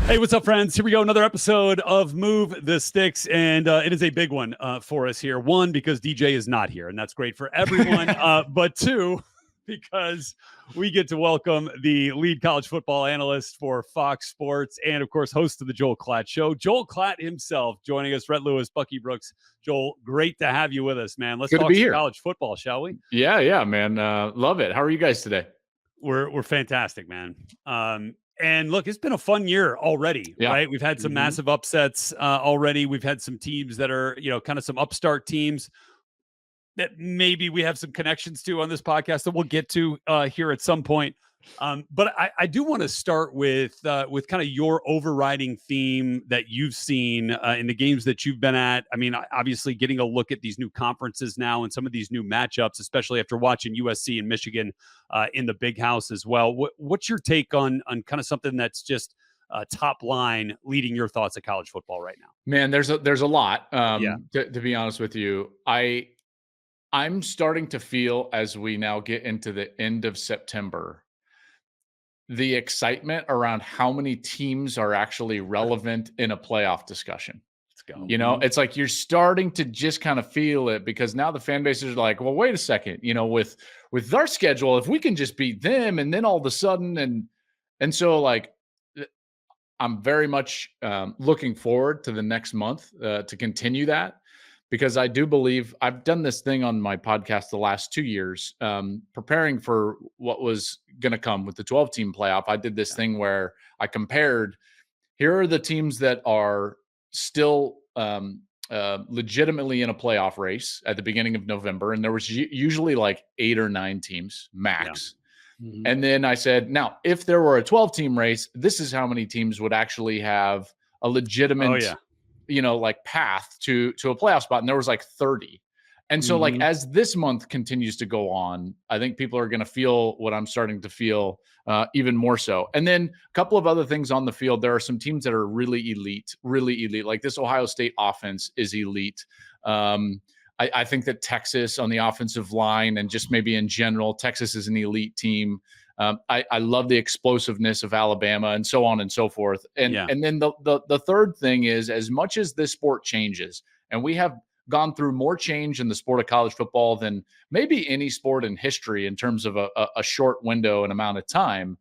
Hey, what's up, friends? Here we go. Another episode of Move the Sticks. And it is a big one for us here. One, because DJ is not here, and that's great for everyone. But two, because we get to welcome the lead college football analyst for Fox Sports and, of course, host of the Joel Klatt Show, Joel Klatt himself, joining us. Rhett Lewis, Bucky Brooks. Joel, great to have you with us, man. Let's talk some college football, shall we? Yeah, man. Love it. How are you guys today? We're fantastic, man. And look, it's been a fun year already, right? We've had some massive upsets already. We've had some teams that are, kind of some upstart teams that maybe we have some connections to on this podcast that we'll get to here at some point. But I do want to start with kind of your overriding theme that you've seen in the games that you've been at. I mean, obviously getting a look at these new conferences now and some of these new matchups, especially after watching USC and Michigan in the Big House as well. What's your take on kind of something that's just top line leading your thoughts of college football right now? Man, there's a lot. To be honest with you, I'm starting to feel as we now get into the end of September, the excitement around how many teams are actually relevant in a playoff discussion. Let's go. It's like you're starting to just kind of feel it because now the fan bases are like, well, wait a second, with our schedule, if we can just beat them and then all of a sudden and so like I'm very much looking forward to the next month to continue that. Because I do believe I've done this thing on my podcast the last 2 years, preparing for what was going to come with the 12-team playoff. I did this thing where I compared, here are the teams that are still legitimately in a playoff race at the beginning of November. And there was usually like 8 or 9 teams max. Yeah. Mm-hmm. And then I said, now, if there were a 12-team race, this is how many teams would actually have a legitimate like path to a playoff spot. And there was like 30. And so like, as this month continues to go on, I think people are going to feel what I'm starting to feel even more so. And then a couple of other things on the field. There are some teams that are really elite. Like this Ohio State offense is elite. I think that Texas on the offensive line and just maybe in general, Texas is an elite team. I love the explosiveness of Alabama and so on and so forth. And then the third thing is, as much as this sport changes, and we have gone through more change in the sport of college football than maybe any sport in history in terms of a short window and amount of time,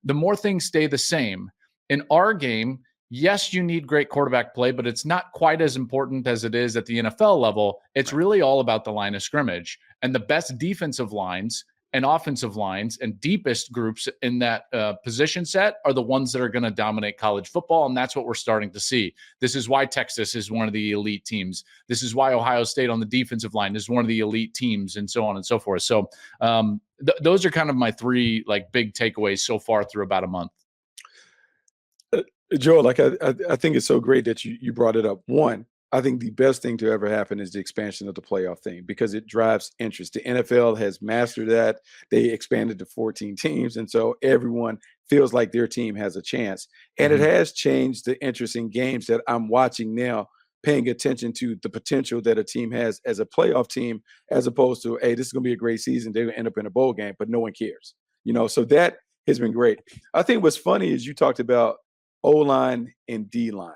the more things stay the same. In our game, yes, you need great quarterback play, but it's not quite as important as it is at the NFL level. It's really all about the line of scrimmage. And the best defensive lines and offensive lines and deepest groups in that position set are the ones that are going to dominate college football. And that's what we're starting to see. This is why Texas is one of the elite teams. This is why Ohio State on the defensive line is one of the elite teams, and so on and so forth. So those are kind of my 3 like big takeaways so far through about a month. Joel, like I think it's so great that you brought it up. One, I think the best thing to ever happen is the expansion of the playoff thing because it drives interest. The NFL has mastered that. They expanded to 14 teams, and so everyone feels like their team has a chance. And it has changed the interest in games that I'm watching now, paying attention to the potential that a team has as a playoff team, as opposed to, hey, this is going to be a great season. They're going to end up in a bowl game, but no one cares. So that has been great. I think what's funny is you talked about O-line and D-line.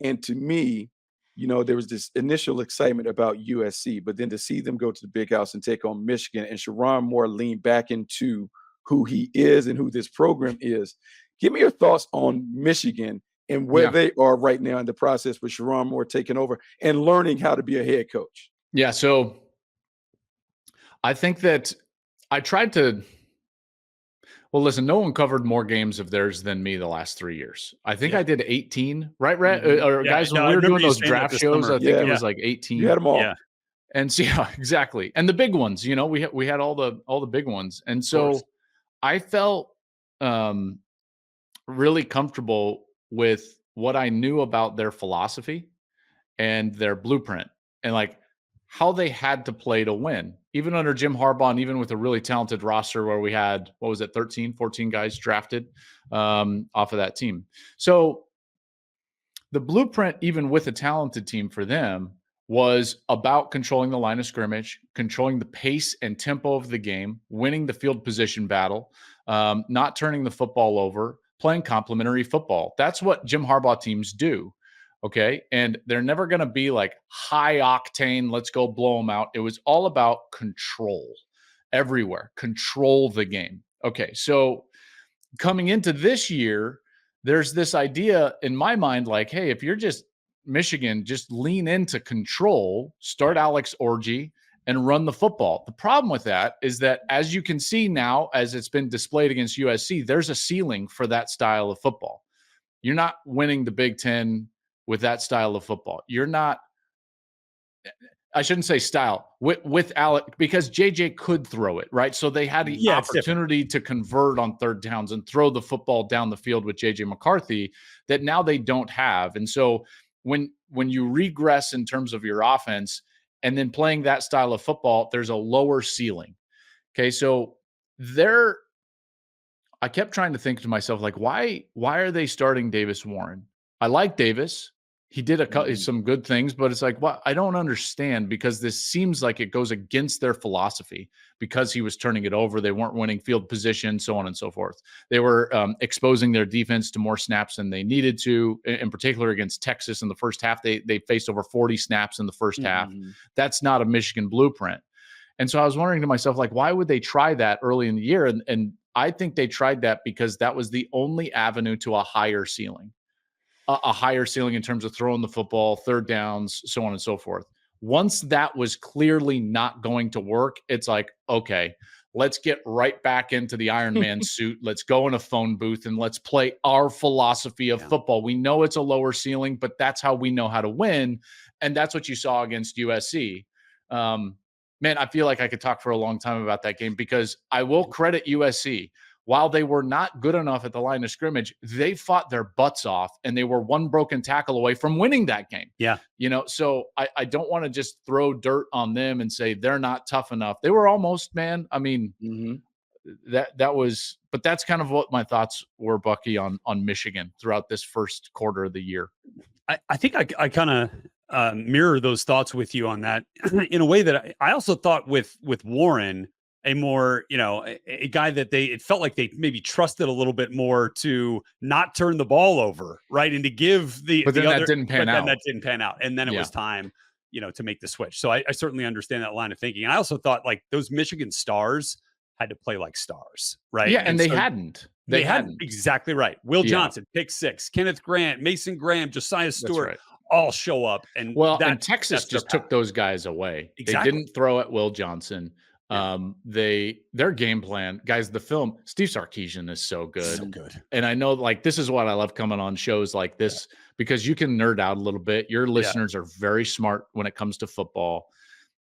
And to me, there was this initial excitement about USC, but then to see them go to the Big House and take on Michigan and Sherrone Moore lean back into who he is and who this program is. Give me your thoughts on Michigan and where they are right now in the process with Sherrone Moore taking over and learning how to be a head coach. Yeah, so I think that I tried to – well, listen, no one covered more games of theirs than me the last 3 years. I think I did 18, right, Rhett? Guys, when we were doing those draft shows, I think it was like 18. You had them all. Yeah. And so, exactly. And the big ones, we had all the big ones. And so I felt really comfortable with what I knew about their philosophy and their blueprint and like how they had to play to win, even under Jim Harbaugh, and even with a really talented roster where we had, 13, 14 guys drafted off of that team. So the blueprint, even with a talented team for them, was about controlling the line of scrimmage, controlling the pace and tempo of the game, winning the field position battle, not turning the football over, playing complementary football. That's what Jim Harbaugh teams do. Okay. And they're never going to be like high octane, let's go blow them out. It was all about control everywhere, control the game. Okay. So coming into this year, there's this idea in my mind like, hey, if you're just Michigan, just lean into control, start Alex Orji, and run the football. The problem with that is that, as you can see now, as it's been displayed against USC, there's a ceiling for that style of football. You're not winning the Big Ten with that style of football. You're not, I shouldn't say style, with Alec, because JJ could throw it, right? So they had the opportunity to convert on third downs and throw the football down the field with JJ McCarthy that now they don't have. And so when you regress in terms of your offense and then playing that style of football, there's a lower ceiling. Okay, so I kept trying to think to myself, like, why are they starting Davis Warren? I like Davis. He did some good things, but it's like, well, I don't understand, because this seems like it goes against their philosophy, because he was turning it over. They weren't winning field position, so on and so forth. They were exposing their defense to more snaps than they needed to, in particular against Texas in the first half. They faced over 40 snaps in the first half. That's not a Michigan blueprint. And so I was wondering to myself, like, why would they try that early in the year? And I think they tried that because that was the only avenue to a higher ceiling. A higher ceiling in terms of throwing the football, third downs, so on and so forth. Once that was clearly not going to work, it's like, okay, let's get right back into the Iron Man suit. Let's go in a phone booth and let's play our philosophy of football. We know it's a lower ceiling, but that's how we know how to win. And that's what you saw against USC. Man, I feel like I could talk for a long time about that game, because I will credit USC. While they were not good enough at the line of scrimmage, they fought their butts off, and they were one broken tackle away from winning that game. Yeah. So I don't want to just throw dirt on them and say they're not tough enough. They were almost, man. I mean, that was, but that's kind of what my thoughts were, Bucky, on Michigan throughout this first quarter of the year. I think I kind of mirror those thoughts with you on that in a way that I also thought with Warren, a more, a guy that it felt like they maybe trusted a little bit more to not turn the ball over, right? And to give but then that didn't pan out. That didn't pan out. And then it was time, to make the switch. So I certainly understand that line of thinking. And I also thought, like, those Michigan stars had to play like stars, right? Yeah, and they hadn't. They hadn't. Exactly right. Will Johnson, pick six. Kenneth Grant, Mason Graham, Josiah Stewart, all show up. And and Texas just took those guys away. Exactly. They didn't throw at Will Johnson. Their game plan, guys, the film, Steve Sarkisian is so good. So good. And I know, like, this is what I love coming on shows like this, because you can nerd out a little bit. Your listeners are very smart when it comes to football.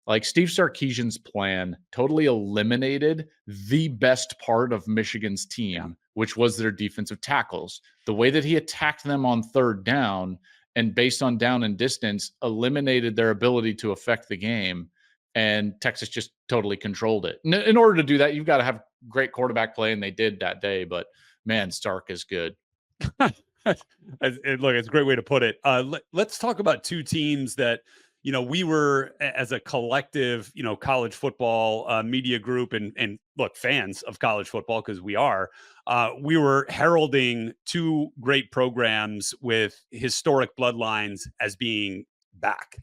Like, Steve Sarkisian's plan totally eliminated the best part of Michigan's team, which was their defensive tackles. The way that he attacked them on third down and based on down and distance eliminated their ability to affect the game. And Texas just totally controlled it. In order to do that, you've got to have great quarterback play, and they did that day. But, man, Stark is good. Look, it's a great way to put it. Let's talk about two teams that, we were, as a collective, college football media group and look, fans of college football, because we were heralding two great programs with historic bloodlines as being back.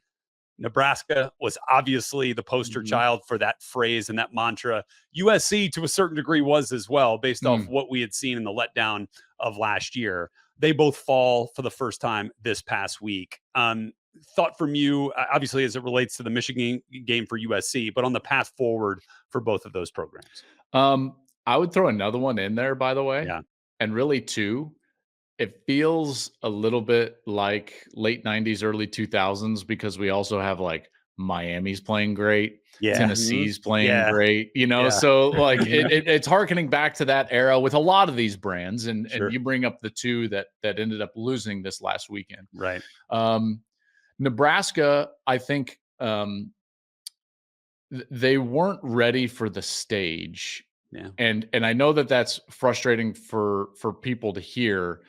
Nebraska was obviously the poster child for that phrase and that mantra. USC, to a certain degree, was as well, based off what we had seen in the letdown of last year. They both fall for the first time this past week. Thought from you, obviously, as it relates to the Michigan game for USC, but on the path forward for both of those programs. I would throw another one in there, by the way. Yeah. And really two. It feels a little bit like late 90s, early 2000s, because we also have, like, Miami's playing great. Tennessee's playing great, so, like, it's hearkening back to that era with a lot of these brands. And you bring up the two that ended up losing this last weekend. Right. Nebraska, I think they weren't ready for the stage. Yeah. And I know that that's frustrating for people to hear.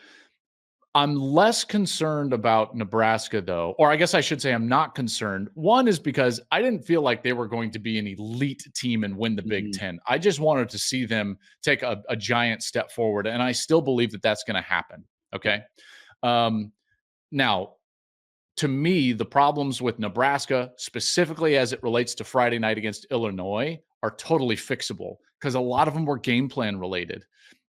I'm less concerned about Nebraska, though, or I guess I should say I'm not concerned. One is because I didn't feel like they were going to be an elite team and win the Big Ten. I just wanted to see them take a giant step forward, and I still believe that that's going to happen. Okay. Now, to me, the problems with Nebraska, specifically as it relates to Friday night against Illinois, are totally fixable because a lot of them were game plan related.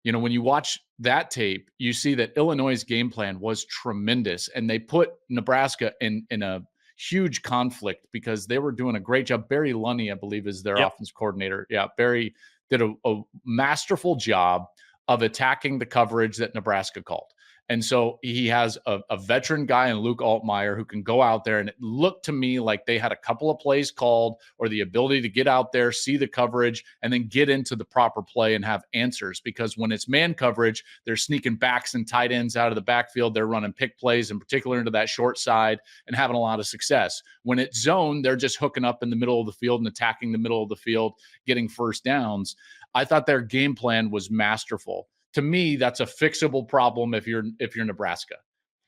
When you watch that tape, you see that Illinois' game plan was tremendous, and they put Nebraska in a huge conflict because they were doing a great job. Barry Lunny, I believe, is their offense coordinator. Yeah, Barry did a masterful job of attacking the coverage that Nebraska called. And so he has a veteran guy in Luke Altmaier who can go out there, and it looked to me like they had a couple of plays called or the ability to get out there, see the coverage, and then get into the proper play and have answers. Because when it's man coverage, they're sneaking backs and tight ends out of the backfield. They're running pick plays, in particular into that short side, and having a lot of success. When it's zone, they're just hooking up in the middle of the field and attacking the middle of the field, getting first downs. I thought their game plan was masterful. To me, that's a fixable problem if you're Nebraska,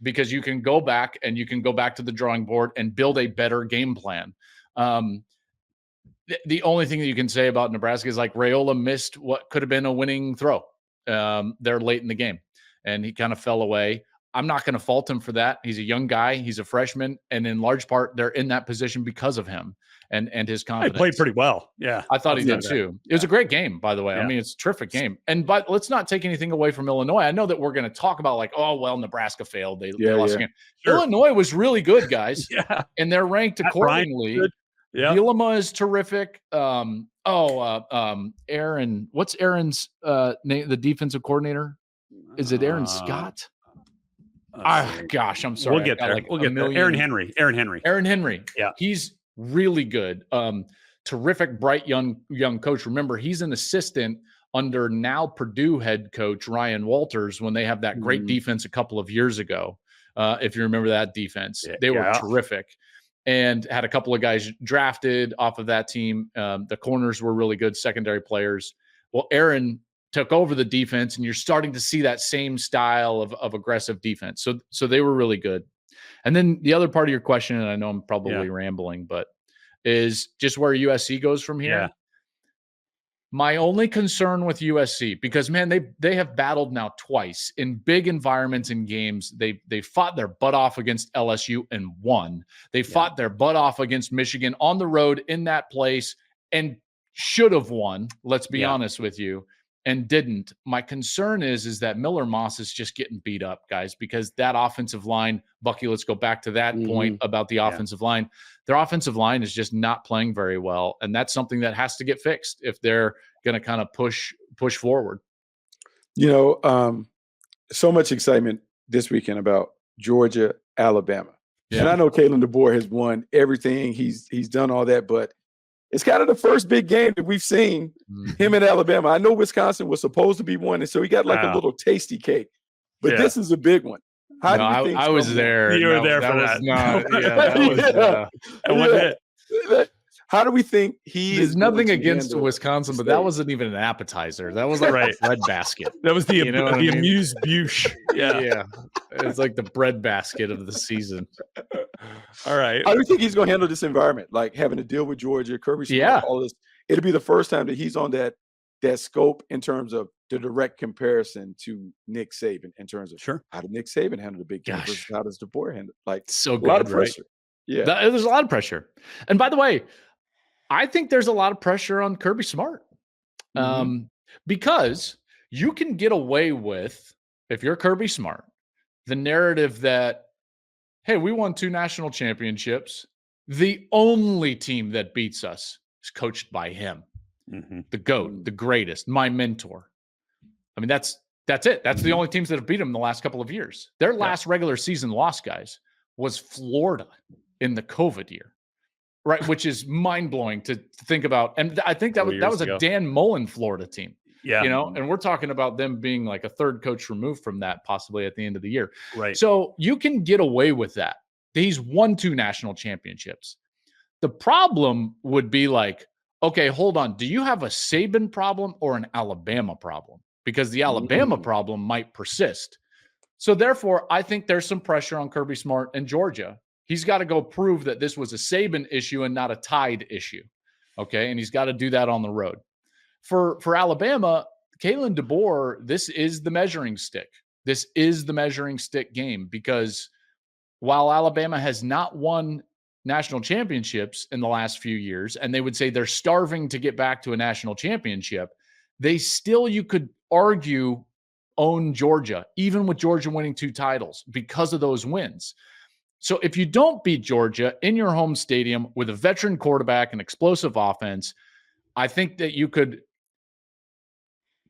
because you can go back and you can go back to the drawing board and build a better game plan. The only thing that you can say about Nebraska is like Raiola missed what could have been a winning throw there late in the game, and he kind of fell away. I'm not going to fault him for that. He's a young guy. He's a freshman, and in large part, they're in that position because of him and his confidence. He played pretty well. Yeah, I thought he did too. It was a great game, by the way. I mean, it's a terrific game. But let's not take anything away from Illinois. I know that we're going to talk about like, oh, well, Nebraska failed. They lost again. Sure. Illinois was really good, guys. And they're ranked accordingly. Bielema is terrific. Aaron, what's Aaron's name? The defensive coordinator? Is it Aaron Scott? Gosh, I'm sorry. We'll get there. We'll get there. Aaron Henry. Yeah. He's really good. Terrific, bright, young coach. Remember, he's an assistant under now Purdue head coach Ryan Walters when they have that great defense a couple of years ago. If you remember that defense, they were terrific and had a couple of guys drafted off of that team. The corners were really good, secondary players. Well, Aaron took over the defense, and you're starting to see that same style of aggressive defense. So they were really good. And then the other part of your question, and I know I'm probably rambling, but is just where USC goes from here. Yeah. My only concern with USC, because man, they have battled now twice in big environments in games. They fought their butt off against LSU and won. They fought their butt off against Michigan on the road in that place and should have won. Let's be honest with you. And didn't. My concern is that Miller Moss is just getting beat up, guys, because that offensive line, Bucky, let's go back to that point about the offensive line. Their offensive line is just not playing very well. And that's something that has to get fixed if they're going to kind of push forward. So much excitement this weekend about Georgia, Alabama. Yeah. And I know Kalen DeBoer has won everything. He's done all that, but it's kind of the first big game that we've seen him in Alabama. I know Wisconsin was supposed to be one, and so he got like a little tasty cake. But this is a big one. How do you think I was there. You were there for that. How do we think There's nothing against Wisconsin, but that wasn't even an appetizer. That was like a bread basket. That was the amuse bouche. Yeah. It's like the bread basket of the season. All right. How do you think he's going to handle this environment? Like having to deal with Georgia, Kirby Smart, all this. It'll be the first time that he's on that scope in terms of the direct comparison to Nick Saban in terms of how did Nick Saban handle the big game versus how does DeBoer handle it? Like so good, a lot of pressure. Right? Yeah. There's a lot of pressure. And by the way, I think there's a lot of pressure on Kirby Smart because you can get away with, if you're Kirby Smart, the narrative that, hey, we won 2 national championships. The only team that beats us is coached by him, the GOAT, the greatest, my mentor. I mean, that's it. That's the only teams that have beat him in the last couple of years. Their last regular season loss, guys, was Florida in the COVID year. Right, which is mind-blowing to think about. And I think that was a Dan Mullen Florida team. Yeah. And we're talking about them being like a third coach removed from that possibly at the end of the year. Right. So you can get away with that. He's won 2 national championships. The problem would be like, okay, hold on. Do you have a Saban problem or an Alabama problem? Because the Alabama problem might persist. So therefore, I think there's some pressure on Kirby Smart and Georgia. He's got to go prove that this was a Saban issue and not a Tide issue. Okay. And he's got to do that on the road. For Alabama, Kalen DeBoer, this is the measuring stick. This is the measuring stick game, because while Alabama has not won national championships in the last few years, and they would say they're starving to get back to a national championship, they still, you could argue, own Georgia, even with Georgia winning 2 titles because of those wins. So if you don't beat Georgia in your home stadium with a veteran quarterback and explosive offense, I think that you could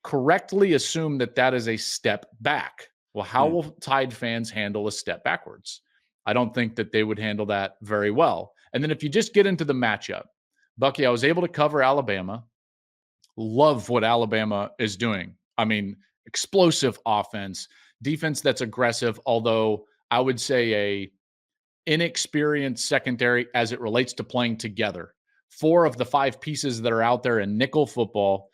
correctly assume that that is a step back. Well, how will Tide fans handle a step backwards? I don't think that they would handle that very well. And then if you just get into the matchup, Bucky, I was able to cover Alabama. Love what Alabama is doing. I mean, explosive offense, defense that's aggressive, although I would say a inexperienced secondary as it relates to playing together. 4 of the 5 pieces that are out there in nickel football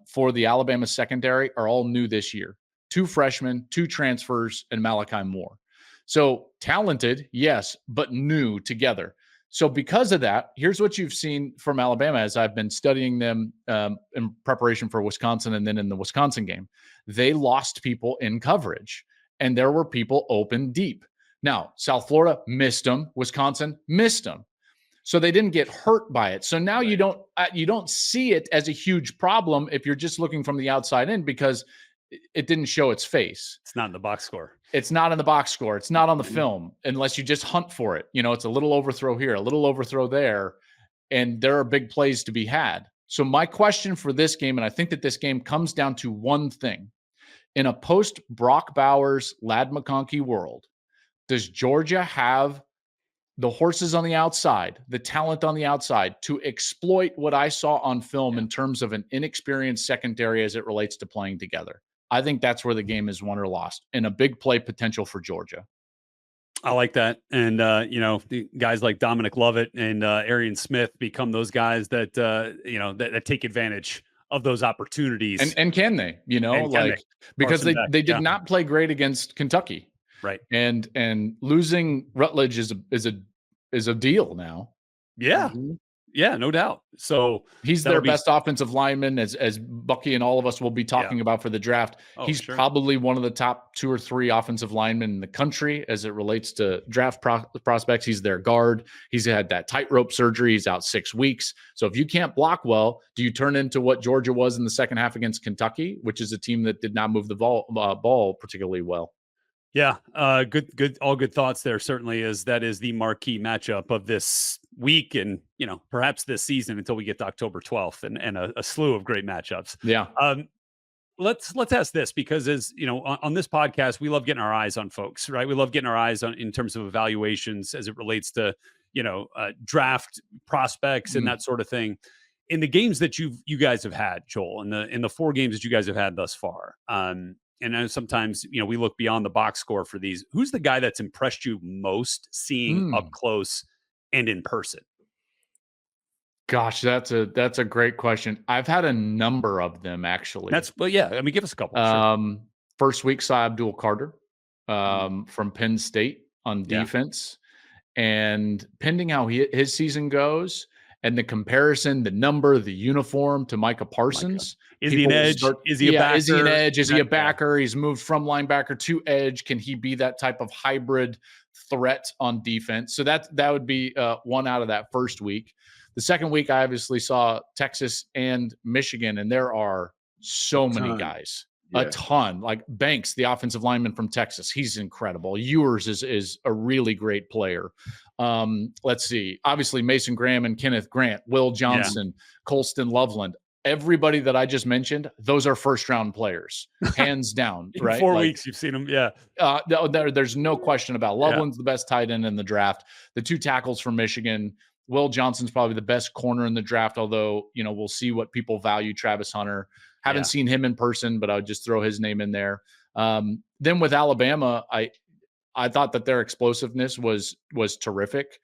for the Alabama secondary are all new this year. 2 freshmen, 2 transfers, and Malachi Moore. So talented, yes, but new together. So because of that, here's what you've seen from Alabama as I've been studying them in preparation for Wisconsin, and then in the Wisconsin game. They lost people in coverage, and there were people open deep. Now, South Florida missed them. Wisconsin missed them. So they didn't get hurt by it. So now you don't see it as a huge problem if you're just looking from the outside in, because it didn't show its face. It's not in the box score. It's not in the box score. It's not on the film unless you just hunt for it. You know, it's a little overthrow here, a little overthrow there, and there are big plays to be had. So my question for this game, and I think that this game comes down to one thing. In a post-Brock Bowers, Ladd McConkey world, does Georgia have the horses on the outside, the talent on the outside to exploit what I saw on film in terms of an inexperienced secondary as it relates to playing together? I think that's where the game is won or lost, and a big play potential for Georgia. I like that. And, the guys like Dominic Lovett and Arian Smith become those guys that, that take advantage of those opportunities. And can they, because they did not play great against Kentucky. Right. And losing Rutledge is a deal now. Yeah. Mm-hmm. Yeah, no doubt. So he's their best offensive lineman, as Bucky and all of us will be talking about for the draft. He's probably one of the top 2 or 3 offensive linemen in the country as it relates to draft prospects. He's their guard. He's had that tightrope surgery. He's out 6 weeks. So if you can't block well, do you turn into what Georgia was in the second half against Kentucky, which is a team that did not move the ball particularly well? Yeah, good, all good thoughts there. Certainly is the marquee matchup of this week, and perhaps this season until we get to October 12th, and a slew of great matchups. Yeah. Let's ask this, because as on this podcast, we love getting our eyes on folks, right? We love getting our eyes on in terms of evaluations as it relates to draft prospects and that sort of thing. In the games that you guys have had, Joel, in the 4 games that you guys have had thus far, and I know sometimes, we look beyond the box score for these. Who's the guy that's impressed you most seeing up close and in person? Gosh, that's a great question. I've had a number of them, actually. Give us a couple. First week, saw Abdul Carter from Penn State on defense. And pending how his season goes, and the comparison, the number, the uniform to Micah Parsons. Is he an edge? Is he a backer? Is he an edge? Is he a backer? He's moved from linebacker to edge. Can he be that type of hybrid threat on defense? So that would be one out of that first week. The second week, I obviously saw Texas and Michigan, and there are so many guys. Yeah. A ton. Like Banks, the offensive lineman from Texas, he's incredible. Ewers is a really great player. Let's see. Obviously, Mason Graham and Kenneth Grant, Will Johnson, Colston Loveland. Everybody that I just mentioned, those are first-round players, hands down. In right? 4 weeks, you've seen them, There's no question about Loveland's the best tight end in the draft. The 2 tackles from Michigan, Will Johnson's probably the best corner in the draft, although, we'll see what people value. Travis Hunter. Haven't seen him in person, but I would just throw his name in there. Then with Alabama, I thought that their explosiveness was terrific.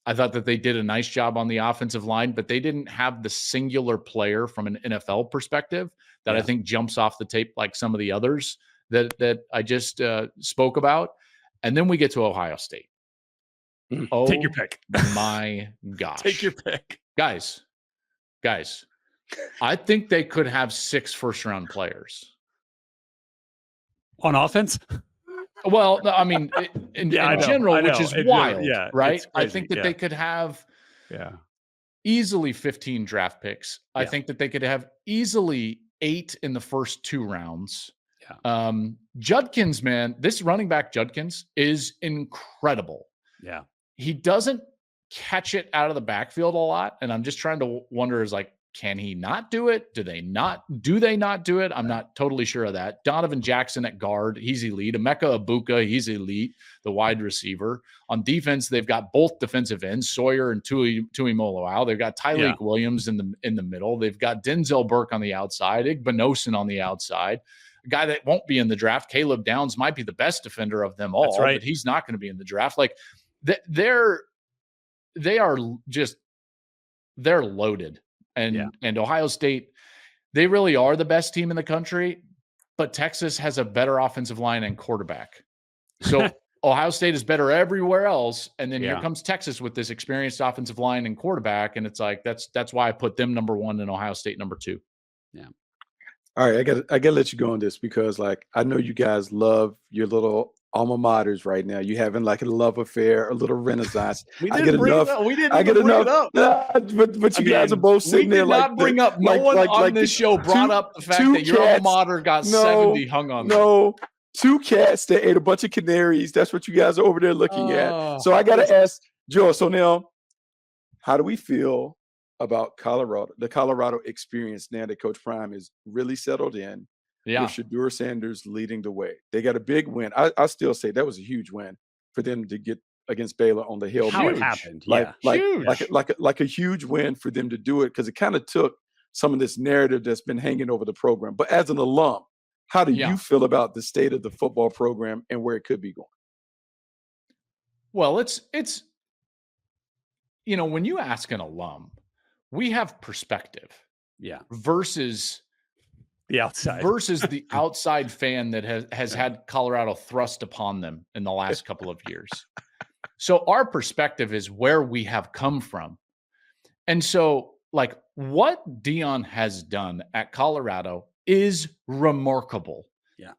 I thought that they did a nice job on the offensive line, but they didn't have the singular player from an NFL perspective that I think jumps off the tape like some of the others. that I just spoke about. And then we get to Ohio State. Oh, take your pick. My gosh. Take your pick. Guys, I think they could have 6 first-round players. On offense? Well, I mean, in general, which is wild, right? I think that they could have easily 15 draft picks. I think that they could have easily 8 in the first 2 rounds. Judkins, man, this running back Judkins is incredible. Yeah. He doesn't catch it out of the backfield a lot. And I'm just trying to wonder is like, can he not do it? Do they not do it? I'm not totally sure of that. Donovan Jackson at guard, he's elite. Emeka Ibuka, he's elite, the wide receiver. On defense, they've got both defensive ends, Sawyer and Tui Moloau. They've got Tyleik Williams in the middle. They've got Denzel Burke on the outside, Igbinosun on the outside. A guy that won't be in the draft, Caleb Downs, might be the best defender of them all, but he's not going to be in the draft. Like they're loaded. And Ohio State, they really are the best team in the country, but Texas has a better offensive line and quarterback. So Ohio State is better everywhere else. And then here comes Texas with this experienced offensive line and quarterback. And it's like, that's why I put them number 1 and Ohio State number 2. Yeah. All right. I gotta let you go on this because like, I know you guys love your little alma maters right now. You having like a love affair, a little renaissance. We didn't bring it up. But you guys are both sitting there like not bring up. No one on this show brought up the fact that your alma mater got 70 hung on. No, 2 cats that ate a bunch of canaries. That's what you guys are over there looking at. So I gotta ask Joel. So now, how do we feel about the Colorado experience now that Coach Prime is really settled in? With Shedeur Sanders leading the way. They got a big win. I still say that was a huge win for them to get against Baylor on the Hill. How it happened. Like a huge win for them to do it because it kind of took some of this narrative that's been hanging over the program. But as an alum, how do you feel about the state of the football program and where it could be going? Well, it's when you ask an alum, we have perspective. Versus the outside fan that has had Colorado thrust upon them in the last couple of years. So our perspective is where we have come from. And so like what Deion has done at Colorado is remarkable.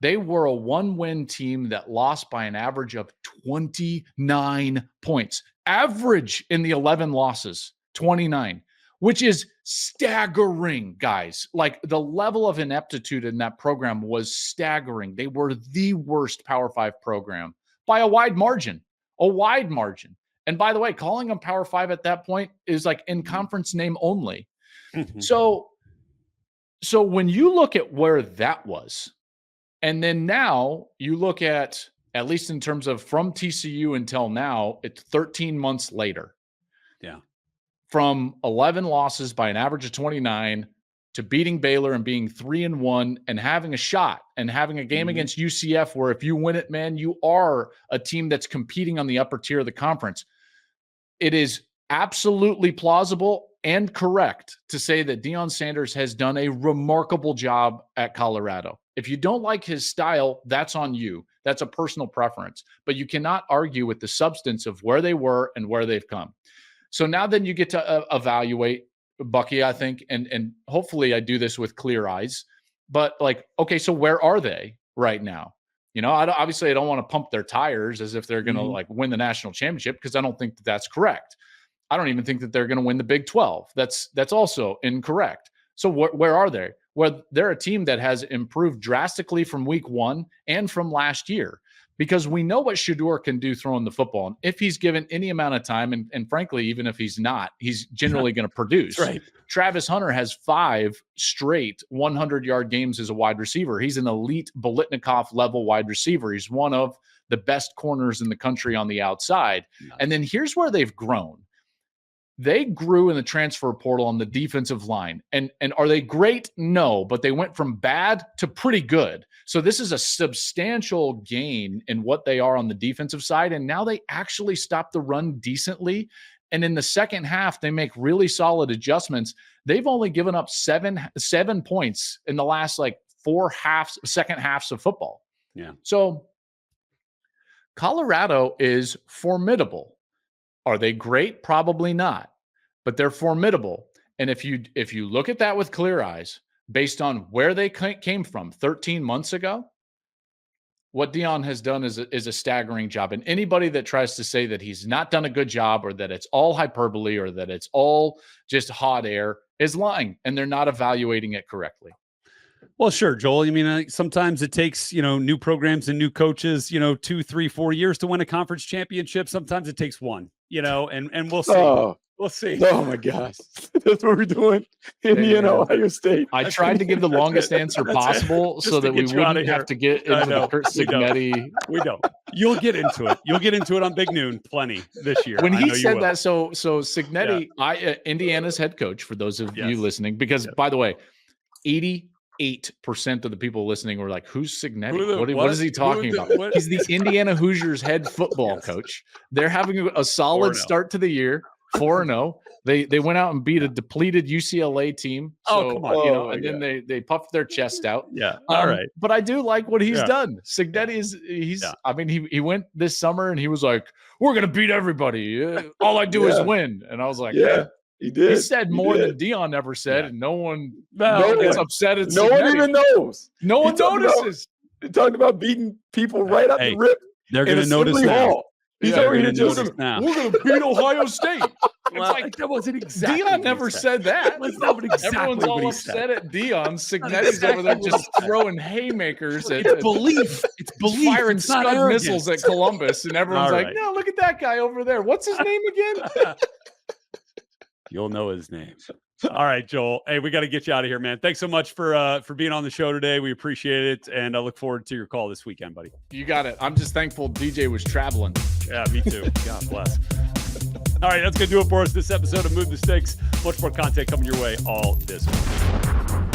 They were a 1-win team that lost by an average of 29 points. Average in the 11 losses, 29. Which is staggering, guys. Like the level of ineptitude in that program was staggering. They were the worst Power 5 program by a wide margin. And by the way, calling them Power 5 at that point is like in conference name only. So when you look at where that was, and then now you look at least in terms of from TCU until now, it's 13 months later. From 11 losses by an average of 29 to beating Baylor and being 3-1 and having a shot and having a game against UCF where if you win it, man, you are a team that's competing on the upper tier of the conference. It is absolutely plausible and correct to say that Deion Sanders has done a remarkable job at Colorado. If you don't like his style, that's on you. That's a personal preference. But you cannot argue with the substance of where they were and where they've come. So now then you get to evaluate Bucky, I think, and hopefully I do this with clear eyes. But like, okay, so where are they right now? Obviously I don't want to pump their tires as if they're going to like win the national championship because I don't think that that's correct. I don't even think that they're going to win the Big 12. That's also incorrect. So where are they? Well, they're a team that has improved drastically from week 1 and from last year. Because we know what Shedeur can do throwing the football. And if he's given any amount of time, and frankly, even if he's not, he's generally going to produce. Travis Hunter has 5 straight 100-yard games as a wide receiver. He's an elite Biletnikoff level wide receiver. He's one of the best corners in the country on the outside. And then here's where they've grown. They grew in the transfer portal on the defensive line. And are they great? No, but they went from bad to pretty good. So this is a substantial gain in what they are on the defensive side. And now they actually stop the run decently. And in the second half, they make really solid adjustments. They've only given up seven points in the last like second halves of football. Yeah. So Colorado is formidable. Are they great? Probably not, but they're formidable. And if you look at that with clear eyes, based on where they came from 13 months ago, what Deion has done is a staggering job. And anybody that tries to say that he's not done a good job or that it's all hyperbole or that it's all just hot air is lying, and they're not evaluating it correctly. Well, sure, Joel. I mean, sometimes it takes, new programs and new coaches, 2, 3, 4 years to win a conference championship. Sometimes it takes one, and we'll see. We'll see. Oh my gosh. That's what we're doing. Indiana, Ohio State. I tried to give the longest answer possible so that we wouldn't have to get into the Kurt Cignetti. We don't. You'll get into it. You'll get into it on Big Noon plenty this year. When he said that, so Cignetti, Indiana's head coach, for those of you listening, because by the way, 88% of the people listening were like, who's Cignetti? What is he talking about? He's the Indiana Hoosiers head football coach. They're having a solid start to the year, 4-0. They went out and beat a depleted UCLA team. So, come on. And then they puffed their chest out. Yeah. All right. But I do like what he's done. Cignetti I mean, he went this summer and he was like, we're going to beat everybody. All I do is win. And I was like, he did. He said more than Deion ever said, and no one gets upset. No one even knows. No one notices. He talked about beating people right up the rip. They're going to notice now. He's already we're going to beat Ohio State. That wasn't exactly. Deion never said that. Everyone's all upset at Deion. Cignetti's over there just throwing haymakers. It's belief. It's belief. Firing Scud missiles at Columbus, and everyone's like, "No, look at that guy over there. What's his name again?" You'll know his name. All right, Joel. Hey, we got to get you out of here, man. Thanks so much for being on the show today. We appreciate it, and I look forward to your call this weekend, buddy. You got it. I'm just thankful DJ was traveling. Yeah, me too. God bless. All right, that's going to do it for us this episode of Move the Sticks. Much more content coming your way all this week.